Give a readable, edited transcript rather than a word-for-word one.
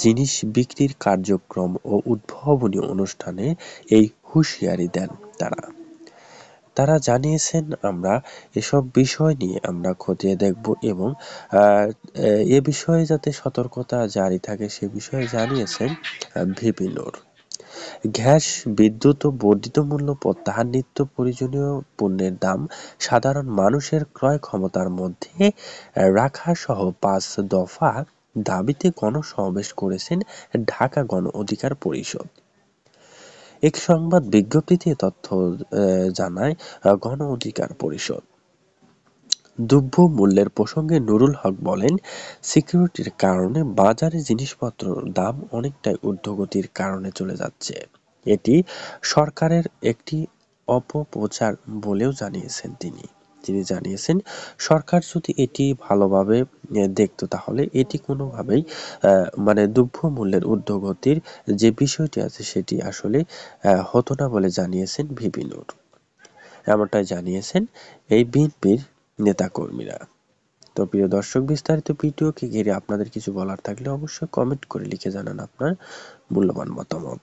জিনিস বিক্রির কার্যক্রম ও উদ্ভাবনী অনুষ্ঠানে এই হুঁশিয়ারি দেন তারা। তারা জানিয়েছেন, আমরা এসব বিষয় নিয়ে আমরা খতিয়ে দেখব এবং এ বিষয়ে যাতে সতর্কতা জারি থাকে সে বিষয়ে জানিয়েছেন ভিপি নূর। গ্যাস, বিদ্যুৎ ও বর্ধিত মূল্য প্রত্যাহার, নিত্য প্রয়োজনীয় পণ্যের দাম সাধারণ মানুষের ক্রয় ক্ষমতার মধ্যে রাখা সহ ৫ দফা দাবিতে গণসমাবেশ করেছেন ঢাকা গণ অধিকার পরিষদ। এক সংবাদ বিজ্ঞপ্তিতে এ তথ্য জানায় গণ অধিকার পরিষদ। দ্রব্য মূল্যের প্রসঙ্গে নুরুল হক বলেন, সিকিউরিটির কারণে বাজারে জিনিসপত্রের দাম অনেকটাই ঊর্ধ্বগতির কারণে চলে যাচ্ছে। এটি সরকারের একটি অপপ্রচার বলেও জানিয়েছেন তিনি। তিনি জানিয়েছেন, সরকার যদি এটি ভালোভাবে দেখতো তাহলে এটি কোনোভাবেই মানে দ্রব্য মূল্যের ঊর্ধ্বগতির যে বিষয়টি আছে সেটি আসলে হতো না বলে জানিয়েছেন ভিপি নূর। এমনটাই জানিয়েছেন এই বিএনপির নেতাকর্মীরা। তো প্রিয় দর্শক, বিস্তারিত ভিডিওকে ঘিরে আপনাদের কিছু বলার থাকলে অবশ্যই কমেন্ট করে লিখে জানান আপনার মূল্যবান মতামত।